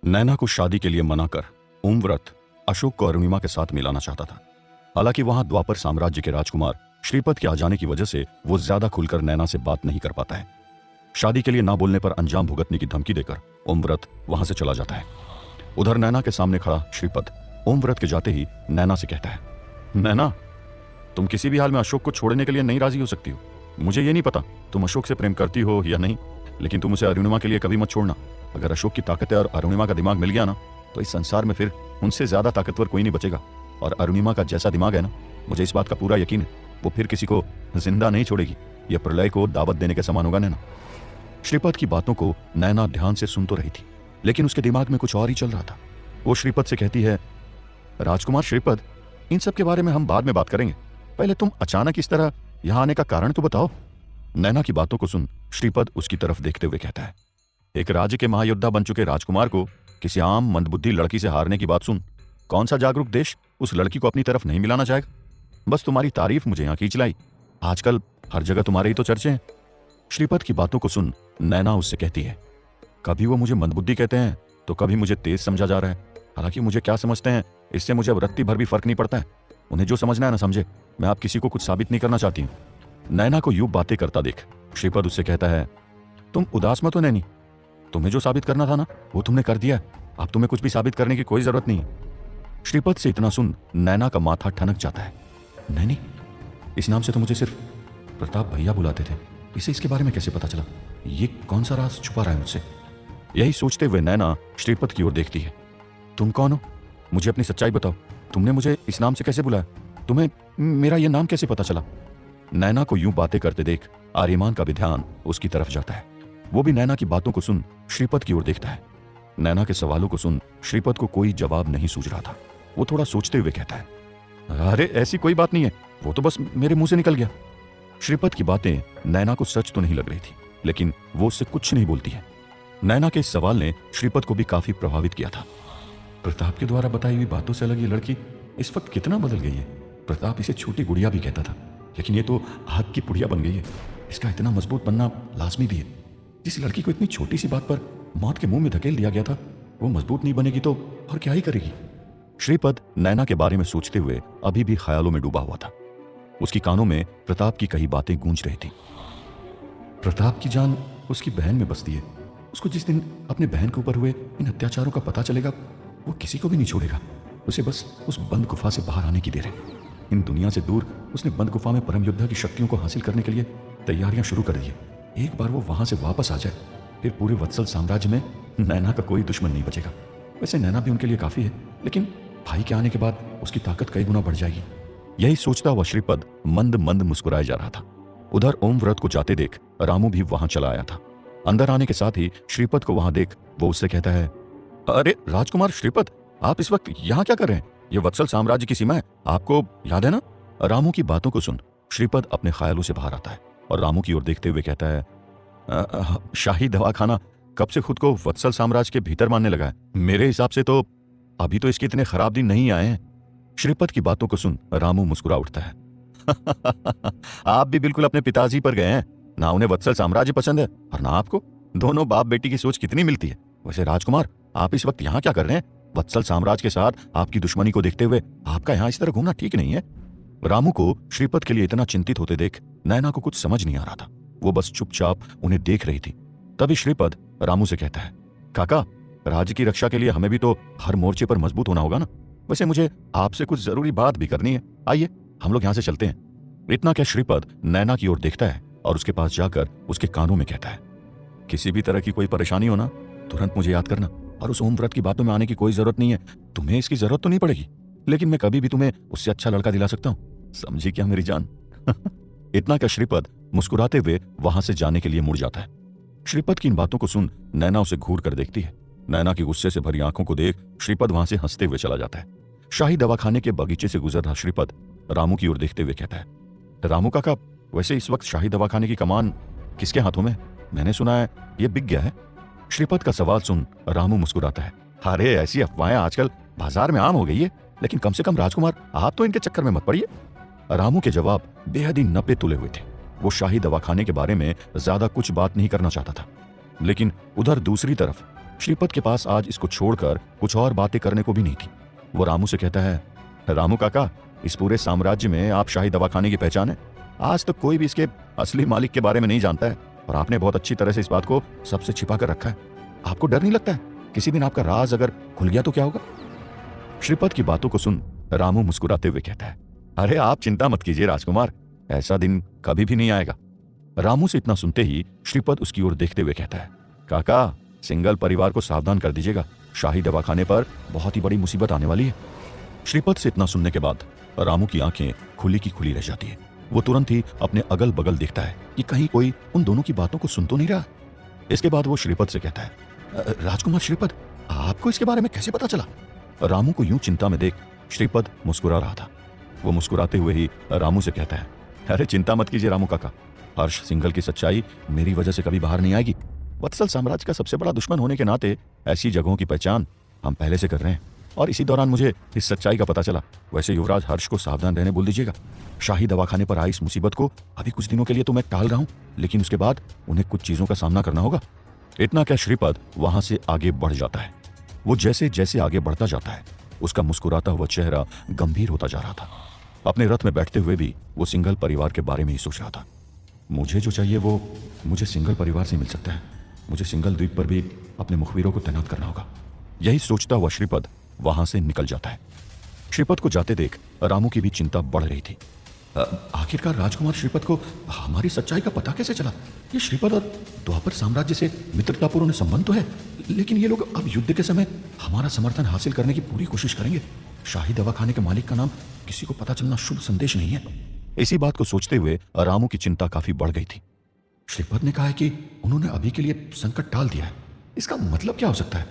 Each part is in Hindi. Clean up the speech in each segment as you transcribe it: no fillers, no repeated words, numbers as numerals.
नैना को शादी के लिए मना कर ओमव्रत अशोक को अरुणिमा के साथ मिलाना चाहता था। हालांकि वहां द्वापर साम्राज्य के राजकुमार श्रीपद के आ जाने की वजह से वो ज्यादा खुलकर नैना से बात नहीं कर पाता है। शादी के लिए ना बोलने पर अंजाम भुगतने की धमकी देकर ओमव्रत वहां से चला जाता है। उधर नैना के सामने खड़ा श्रीपद ओमव्रत के जाते ही नैना से कहता है, नैना, तुम किसी भी हाल में अशोक को छोड़ने के लिए नहीं राजी हो सकती हो। मुझे ये नहीं पता तुम अशोक से प्रेम करती हो या नहीं, लेकिन तुम उसे अरुणिमा के लिए कभी मत छोड़ना। अगर अशोक की ताकतें और अरुणिमा का दिमाग मिल गया ना, तो इस संसार में फिर उनसे ज्यादा ताकतवर कोई नहीं बचेगा। और अरुणिमा का जैसा दिमाग है ना, मुझे इस बात का पूरा यकीन है, वो फिर किसी को जिंदा नहीं छोड़ेगी। यह प्रलय को दावत देने के समान होगा नैना। श्रीपद की बातों को नैना ध्यान से सुन तो रही थी, लेकिन उसके दिमाग में कुछ और ही चल रहा था। वो श्रीपद से कहती है, राजकुमार श्रीपद, इन सब के बारे में हम बाद में बात करेंगे। पहले तुम अचानक इस तरह यहां आने का कारण तो बताओ। नैना की बातों को सुन श्रीपद उसकी तरफ देखते हुए कहता है, एक राज्य के महायोद्धा बन चुके राजकुमार को किसी आम मंदबुद्धि लड़की से हारने की बात सुन कौन सा जागरूक देश उस लड़की को अपनी तरफ नहीं मिलाना चाहेगा। बस तुम्हारी तारीफ मुझे यहां खींच लाई। आजकल हर जगह तुम्हारे ही तो चर्चे हैं। श्रीपद की बातों को सुन नैना उससे कहती है, कभी वो मुझे मंदबुद्धि कहते हैं तो कभी मुझे तेज समझा जा रहा है। हालांकि मुझे क्या समझते हैं इससे मुझे अब रत्ती भर भी फर्क नहीं पड़ता है। उन्हें जो समझना है ना समझे। मैं आप किसी को कुछ साबित नहीं करना चाहती हूँ। नैना को यूं बातें करता देख श्रीपद उससे कहता है, तुम उदास मत हो नैनी, तुम्हें जो साबित करना था ना वो तुमने कर दिया। अब तुम्हें कुछ भी साबित करने की कोई जरूरत नहीं है। श्रीपद से इतना सुन नैना का माथा ठनक जाता है। नैनी, इस नाम से तो मुझे सिर्फ प्रताप भैया बुलाते थे, इसे इसके बारे में कैसे पता चला? ये कौन सा राज छुपा रहा है मुझसे? यही सोचते हुए नैना श्रीपद की ओर देखती है। तुम कौन हो? मुझे अपनी सच्चाई बताओ। तुमने मुझे इस नाम से कैसे बुलाया? तुम्हें मेरा यह नाम कैसे पता चला? नैना को यूं बातें करते देख आर्यमान का भी ध्यान उसकी तरफ जाता है। वो भी नैना की बातों को सुन श्रीपद की ओर देखता है। नैना के सवालों को सुन श्रीपद को कोई जवाब नहीं सूझ रहा था। वो थोड़ा सोचते हुए कहता है, अरे ऐसी कोई बात नहीं है, वो तो बस मेरे मुंह से निकल गया। श्रीपद की बातें नैना को सच तो नहीं लग रही थी, लेकिन वो उससे कुछ नहीं बोलती है। नैना के इस सवाल ने श्रीपद को भी काफी प्रभावित किया था। प्रताप के द्वारा बताई हुई बातों से अलग ये लड़की इस वक्त कितना बदल गई है। प्रताप इसे छोटी गुड़िया भी कहता था, लेकिन ये तो आग की पुड़िया बन गई है। इसका इतना मजबूत बनना लाजमी भी है। जिस लड़की को इतनी छोटी सी बात पर मौत के मुंह में धकेल दिया गया था, वो मजबूत नहीं बनेगी तो और क्या ही करेगी। श्रीपद नैना के बारे में सोचते हुए अभी भी ख्यालों में डूबा हुआ था। उसकी कानों में प्रताप की कही बातें गूंज रही थी। प्रताप की जान उसकी बहन में बसती है। उसको जिस दिन अपने बहन के ऊपर हुए इन अत्याचारों का पता चलेगा, वो किसी को भी नहीं छोड़ेगा। उसे बस उस बंद गुफा से बाहर आने की देर है। इन दुनिया से दूर उसने बंद गुफा में परम योद्धा की शक्तियों को हासिल करने के लिए तैयारियां शुरू कर दी है। एक बार वो वहां से वापस आ जाए, फिर पूरे वत्सल साम्राज्य में नैना का कोई दुश्मन नहीं बचेगा। वैसे नैना भी उनके लिए काफी है, लेकिन भाई के आने के बाद उसकी ताकत कई गुना बढ़ जाएगी। यही सोचता हुआ श्रीपद मंद मंद मुस्कुराए जा रहा था। उधर ओमव्रत को जाते देख रामू भी वहां चला आया था। अंदर आने के साथ ही श्रीपद को वहां देख वो उससे कहता है, अरे राजकुमार श्रीपद, आप इस वक्त यहाँ क्या कर रहे हैं? ये वत्सल साम्राज्य की सीमा है, आपको याद है ना? रामू की बातों को सुन श्रीपद अपने ख्यालों से बाहर आता है और रामू की ओर देखते हुए कहता है, शाही दवाखाना कब से खुद को वत्सल साम्राज्य के भीतर मानने लगा है? मेरे हिसाब से तो अभी तो इसके इतने खराब दिन नहीं आए हैं। श्रीपद की बातों को सुन रामू मुस्कुरा उठता है। आप भी बिल्कुल अपने पिताजी पर गए हैं। ना उन्हें वत्सल साम्राज्य पसंद है और ना आपको। दोनों बाप बेटी की सोच कितनी मिलती है। वैसे राजकुमार, आप इस वक्त यहाँ क्या कर रहे हैं? वत्सल साम्राज्य के साथ आपकी दुश्मनी को देखते हुए आपका यहाँ इस तरह घूमना ठीक नहीं है। रामू को श्रीपद के लिए इतना चिंतित होते देख नैना को कुछ समझ नहीं आ रहा था। वो बस चुपचाप उन्हें देख रही थी। तभी श्रीपद रामू से कहता है, काका, राज्य की रक्षा के लिए हमें भी तो हर मोर्चे पर मजबूत होना होगा ना। वैसे मुझे आपसे कुछ जरूरी बात भी करनी है। आइए हम लोग यहाँ से चलते हैं। इतना क्या श्रीपद नैना की ओर देखता है और उसके पास जाकर उसके कानों में कहता है, किसी भी तरह की कोई परेशानी हो ना, तुरंत मुझे याद करना। और उस ओमव्रत की बातों में आने की कोई जरूरत नहीं है। तुम्हें इसकी जरूरत तो नहीं पड़ेगी, लेकिन मैं कभी भी तुम्हें उससे अच्छा लड़का दिला सकता हूँ। समझी क्या मेरी जान? इतना क्या श्रीपद मुस्कुराते हुए वहां से जाने के लिए मुड़ जाता है। श्रीपद की इन बातों को सुन नैना उसे घूर कर देखती है। नैना की गुस्से से भरी आंखों को देख श्रीपद वहां से हंसते हुए चला जाता है। शाही दवाखाने के बगीचे से गुजर रहा श्रीपद रामू की ओर देखते हुए कहता है, रामू काका, वैसे इस वक्त शाही दवाखाने की कमान किसके हाथों में? मैंने सुना है ये बिक गया है। श्रीपद का सवाल सुन रामू मुस्कुराता है। अरे ऐसी अफवाहें आजकल बाजार में आम हो गई है, लेकिन कम से कम राजकुमार आप तो इनके चक्कर में मत पड़िए। रामू के जवाब बेहद ही नपे तुले हुए थे। वो शाही दवाखाने के बारे में ज्यादा कुछ बात नहीं करना चाहता था, लेकिन उधर दूसरी तरफ श्रीपद के पास आज इसको छोड़कर कुछ और बातें करने को भी नहीं थी। वो रामू से कहता है, रामू काका, इस पूरे साम्राज्य में आप शाही दवाखाने की पहचान है। आज तक कोई भी इसके असली मालिक के बारे में नहीं जानता है और आपने बहुत अच्छी तरह से इस बात को सबसे छिपा कर रखा है। आपको डर नहीं लगता है किसी दिन आपका राज अगर खुल गया तो क्या होगा? श्रीपद की बातों को सुन रामू मुस्कुराते हुए कहता है, अरे आप चिंता मत कीजिए राजकुमार, ऐसा दिन कभी भी नहीं आएगा। रामू से इतना सुनते ही श्रीपद उसकी ओर देखते हुए कहता है, काका, सिंगल परिवार को सावधान कर दीजिएगा, शाही दवाखाने पर बहुत ही बड़ी मुसीबत आने वाली है। श्रीपद से इतना सुनने के बाद रामू की आंखें खुली की खुली रह जाती है। वो तुरंत ही अपने अगल बगल देखता है कि कहीं कोई उन दोनों की बातों को सुन तो नहीं रहा। इसके बाद वो श्रीपद से कहता है, राजकुमार श्रीपद, आपको इसके बारे में कैसे पता चला? रामू को यूं चिंता में देख श्रीपद मुस्कुरा रहा था। वो मुस्कुराते हुए ही रामू से कहता है, अरे चिंता मत कीजिए रामू काका, हर्ष सिंघल की सच्चाई मेरी वजह से कभी बाहर नहीं आएगी। वत्सल साम्राज्य का सबसे बड़ा दुश्मन होने के नाते ऐसी जगहों की पहचान हम पहले से कर रहे हैं और इसी दौरान मुझे इस सच्चाई का पता चला। वैसे युवराज हर्ष को सावधान रहने बोल दीजिएगा। शाही दवाखाने पर आई इस मुसीबत को अभी कुछ दिनों के लिए तो मैं टाल रहा हूं, लेकिन उसके बाद उन्हें कुछ चीजों का सामना करना होगा। इतना क्या श्रीपद वहां से आगे बढ़ जाता है। वो जैसे जैसे आगे बढ़ता जाता है उसका मुस्कुराता हुआ चेहरा गंभीर होता जा रहा था। अपने रथ में बैठते हुए भी वो सिंघल परिवार के बारे में ही सोच रहा था। मुझे जो चाहिए वो मुझे सिंघल परिवार से मिल सकता है। मुझे सिंघल द्वीप पर भी अपने मुखबिरों को तैनात करना होगा। यही सोचता हुआ श्रीपद वहां से निकल जाता है। श्रीपद को जाते देख रामू की भी चिंता बढ़ रही थी। आखिरकार राजकुमार श्रीपद को हमारी सच्चाई का पता कैसे चला? ये श्रीपद और द्वापर साम्राज्य से मित्रतापूर्ण संबंध तो है, लेकिन ये लोग अब युद्ध के समय हमारा समर्थन हासिल करने की पूरी कोशिश करेंगे। शाही दवाखाने के मालिक का नाम किसी को पता चलना शुभ संदेश नहीं है। इसी बात को सोचते हुए रामू की चिंता काफी बढ़ गई थी। श्रीपद ने कहा है कि उन्होंने अभी के लिए संकट टाल दिया है। इसका मतलब क्या हो सकता है?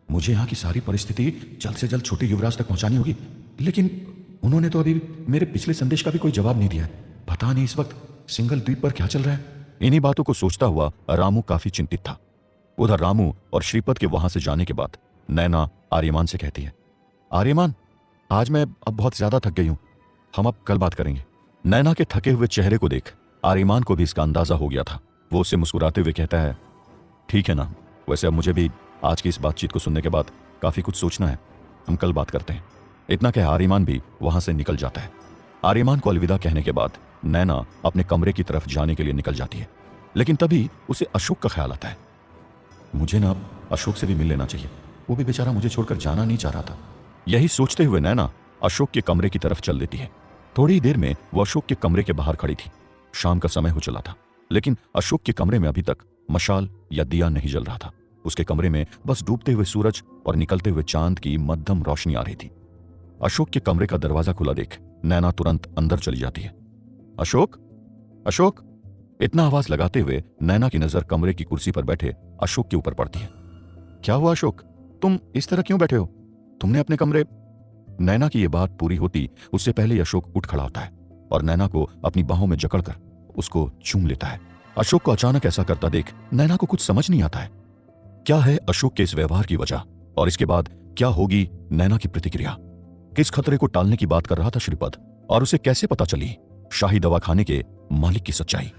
मुझे यहाँ की सारी परिस्थिति जल्द से जल्द छोटे युवराज तक पहुंचानी होगी, लेकिन उन्होंने तो अभी मेरे पिछले संदेश का भी कोई जवाब नहीं दिया है। पता नहीं इस वक्त सिंघल द्वीप पर क्या चल रहा है। इन्हीं बातों को सोचता हुआ रामू काफी चिंतित था। उधर रामू और श्रीपद के वहां से जाने के बाद नैना आर्यमान से कहती है, आर्यमान, आज मैं अब बहुत ज्यादा थक गई हूं, हम अब कल बात करेंगे। नैना के थके हुए चेहरे को देख आर्यमान को भी इसका अंदाजा हो गया था। वो उससे मुस्कुराते हुए कहता है, ठीक है ना, वैसे अब मुझे भी आज की इस बातचीत को सुनने के बाद काफी कुछ सोचना है, हम कल बात करते हैं। इतना कह आर्यमान भी वहां से निकल जाता है। आर्यमान को अलविदा कहने के बाद नैना अपने कमरे की तरफ जाने के लिए निकल जाती है, लेकिन तभी उसे अशोक का ख्याल आता है। मुझे ना अशोक से भी मिल लेना चाहिए, वो भी बेचारा मुझे छोड़कर जाना नहीं चाह रहा था। यही सोचते हुए नैना अशोक के कमरे की तरफ चल देती है। थोड़ी ही देर में वो अशोक के कमरे के बाहर खड़ी थी। शाम का समय हो चला था, लेकिन अशोक के कमरे में अभी तक मशाल या दिया नहीं जल रहा था। उसके कमरे में बस डूबते हुए सूरज और निकलते हुए चांद की मध्यम रोशनी आ रही थी। अशोक के कमरे का दरवाजा खुला देख नैना तुरंत अंदर चली जाती है। अशोक, अशोक, इतना आवाज लगाते हुए नैना की नजर कमरे की कुर्सी पर बैठे अशोक के ऊपर पड़ती है। क्या हुआ अशोक, तुम इस तरह क्यों बैठे हो? तुमने अपने कमरे... नैना की यह बात पूरी होती उससे पहले ही अशोक उठ खड़ा होता है और नैना को अपनी बाहों में जकड़कर उसको चूम लेता है। अशोक को अचानक ऐसा करता देख नैना को कुछ समझ नहीं आता है। क्या है अशोक के इस व्यवहार की वजह और इसके बाद क्या होगी नैना की प्रतिक्रिया? किस खतरे को टालने की बात कर रहा था श्रीपद और उसे कैसे पता चली शाही दवाखाने के मालिक की सच्चाई?